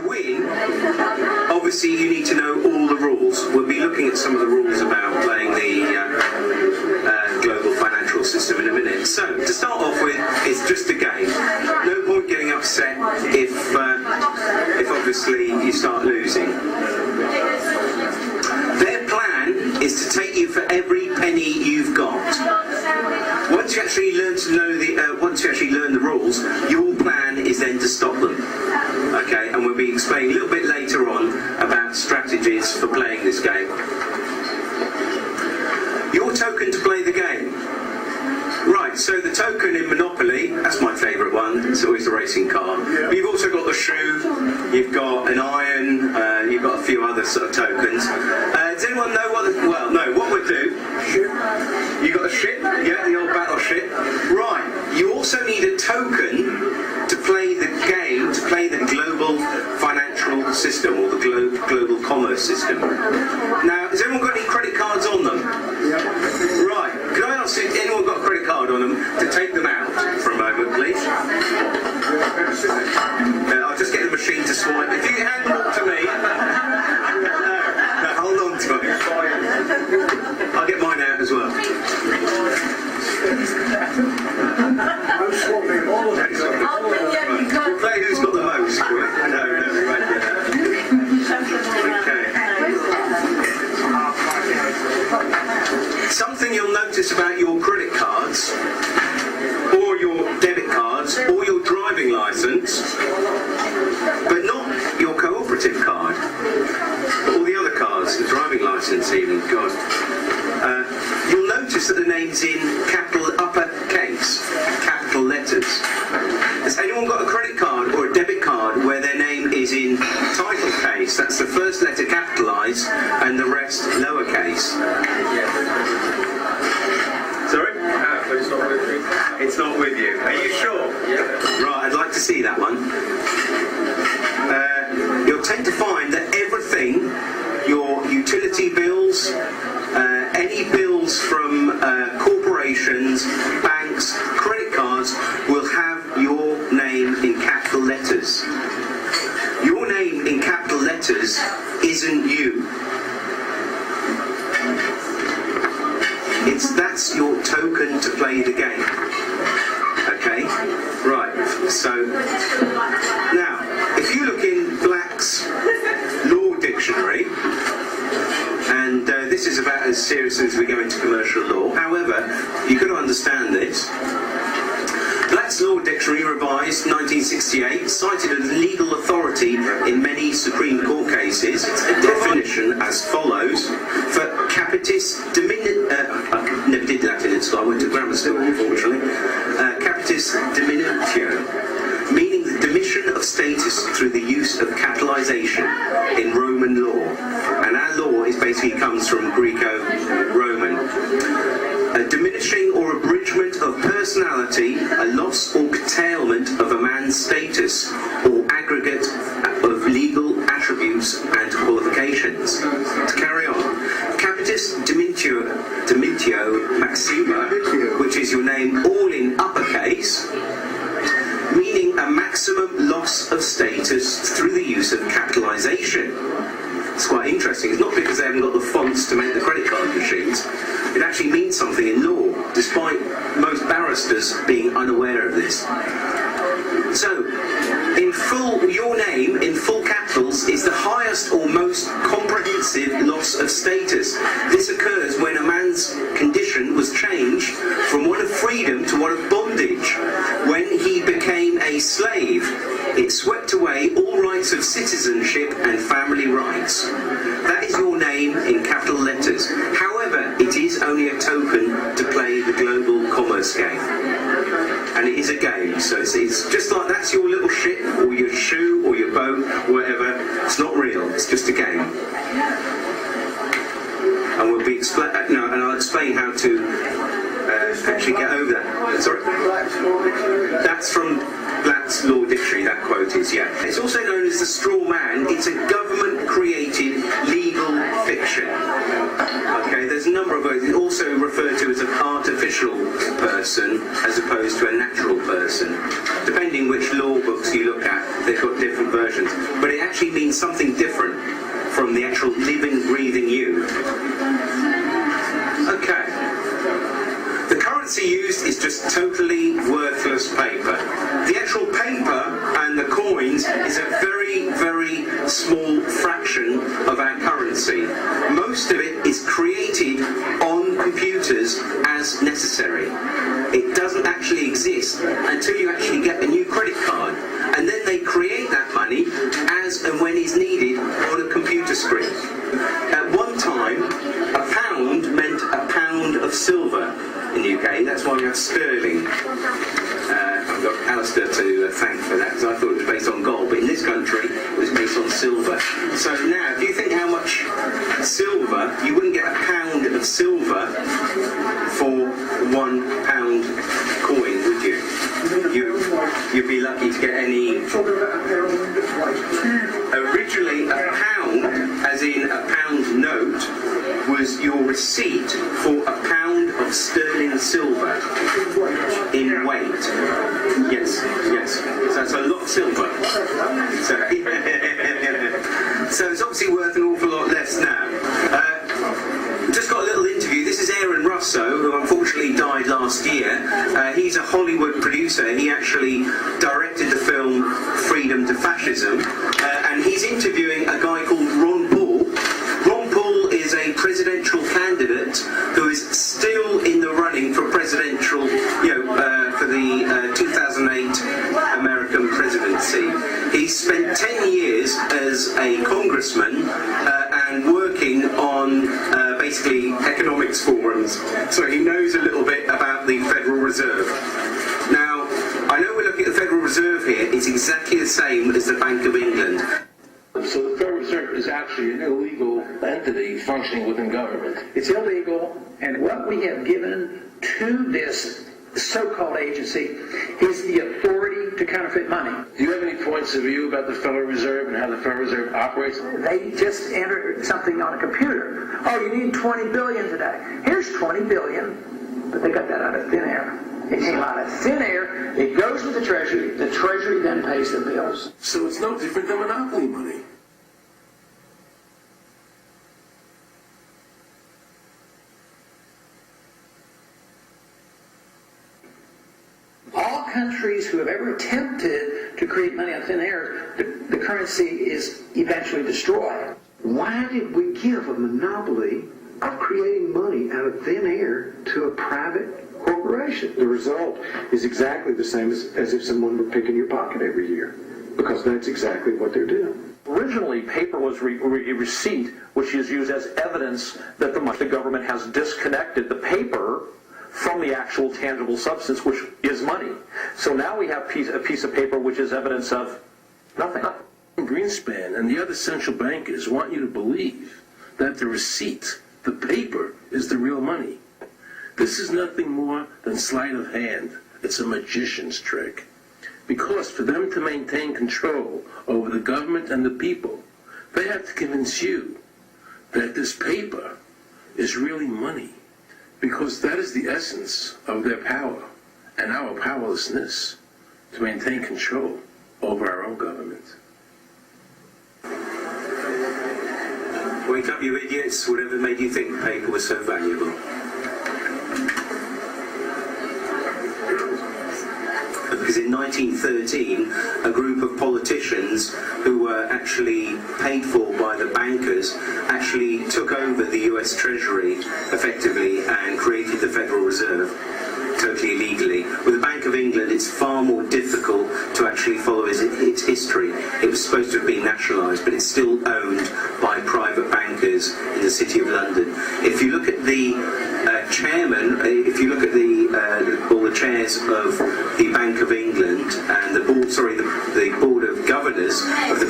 win, obviously you need to know all the rules. We'll be looking at some of the rules about playing the global financial system in a minute. So, to start off with, it's just a game. No point getting upset if obviously you start losing. Their plan is to take you for every penny you've got. Once you actually learn the rules, your plan is then to stop them. Okay, and we'll be explaining a little bit later on about strategies for playing this game. Your token to play the game. Right, so the token in Monopoly, that's my favourite one, it's always the racing car. But you've also got the shoe, you've got an iron, you've got a few other sort of tokens. Does anyone know what we'll do? You got a ship, yeah, the old battleship. Right, you also need a token to play the game, to play the global financial system, or the global commerce system. Now, has anyone got any credit cards on them? Right, can I ask if anyone got a credit card on them to take them out for a moment, please? I'll just get the machine to swipe. If you can hand them up to me. No, hold on to it. I'll get mine out as well. Play who's got the most. No, we won't do that. Okay. Something you'll notice about your credit cards, or your debit cards, or your driving licence, but not your cooperative card, all the other cards, the driving licence even, God. You'll notice that the name's in capital uppercase, capital letters. Has anyone got a credit card or a debit card where their name is in title case? That's the first letter capitalised and the rest lowercase. Sorry? But it's not with me. It's not with you. Are you sure? Yeah. Right, I'd like to see that one. You'll tend to find that everything, your utility bills, any bills from corporations, banks, credit cards, will have your name in capital letters. Your name in capital letters isn't you. That's your token to play the game. Okay? Right. So, now, if you look in Black's Law Dictionary, and this is about as serious as we go into commercial law. However, you've got to understand this. Black's Law Dictionary, revised 1968, cited as legal authority in many Supreme Court cases. A definition as follows: for capitis I never did that in school. I went to grammar school, unfortunately. Capitis diminutio, meaning the diminution of status through the use of capitalisation in Roman law. And our law basically comes from Greco-Roman. A diminishing or abridgment of personality, a loss or curtailment of a man's status, or aggregate of legal attributes and qualifications. To carry on, capitis diminutio maxima, which is your name all in uppercase, meaning a maximum loss of status through the use of capitalisation. It's quite interesting. It's not because they haven't got the fonts to make the credit card machines. It actually means something in law, despite most barristers being unaware of this. So, in full, your name in full capitals is the highest or most comprehensive loss of status. This occurs when a man's condition was changed from one of freedom to one of bondage. When he became a slave, it swept away all rights of citizenship and family rights. That is your name in capital letters. However, it is only a token to play the global commerce game. And it is a game, so it's just like that's your little ship, or your shoe, or your boat, whatever. It's not real, it's just a game. And we'll be and I'll explain how to actually get over that. Sorry? That's from Black's Law Dictionary, that quote is, yeah. It's also known as the straw man. It's a government-created legal fiction. Okay, there's a number of ways. It's also referred to as an artificial person as opposed to a natural person. Depending which law books you look at, they've got different versions. But it actually dollars as necessary. It doesn't actually exist until you actually get a new credit card. And then they create that money as and when is needed on a computer screen. At one time, a pound meant a pound of silver in the UK. That's why we have sterling. I've got Alistair to thank for that, because I thought it was based on gold, but in this country it was based on silver. So now, do you think how much silver, you wouldn't get a pound of silver for £1 coin, would you? You'd be lucky to get any. Originally, a pound, as in a pound note, was your receipt for a pound of sterling silver in weight. Yes. So that's a lot of silver. So it's obviously worth an awful lot less now. Just got a little interview. This is Aaron Russo, who unfortunately died last year. He's a Hollywood producer. He actually directed the film Freedom to Fascism. And he's interviewing a guy called Ron Paul. Ron Paul is a presidential candidate who is still in the running for presidential, for the 2008 American presidency. He spent 10 years as a congressman and working on basically economics forums. So he knows a little bit about the Federal Reserve. Now, I know we're looking at the Federal Reserve here. It's exactly the same as the Bank of England. So the Federal Reserve is actually an illegal entity functioning within government. It's illegal, and what we have given to this so-called agency is the authority to counterfeit money. Do you have any points of view about the Federal Reserve and how the Federal Reserve operates? They just enter something on a computer. Oh, you need 20 billion today. Here's 20 billion, but they got that out of thin air. It came out of thin air, it goes to the Treasury then pays the bills. So it's no different than monopoly money. All countries who have ever attempted to create money on thin air, the currency is eventually destroyed. Why did we give a monopoly of creating money out of thin air to a private corporation? The result is exactly the same as if someone were picking your pocket every year, because that's exactly what they're doing. Originally, paper was a receipt, which is used as evidence that the government has disconnected the paper from the actual tangible substance, which is money. So now we have a piece of paper which is evidence of nothing. Greenspan and the other central bankers want you to believe that the receipt, the paper, is the real money. This is nothing more than sleight of hand. It's a magician's trick. Because for them to maintain control over the government and the people, they have to convince you that this paper is really money. Because that is the essence of their power and our powerlessness to maintain control over our own government. Wake up, you idiots. Whatever made you think paper was so valuable? Because in 1913, a group of politicians who were actually paid for by the bankers actually took over the US Treasury effectively and created the Federal Reserve totally illegally. With the Bank of England, it's far more difficult to actually follow its history. It was supposed to have been nationalised, but it's still owned by private bankers in the City of London. If you look at the chairman, if you look at all the chairs of the Bank of England and the board of governors of the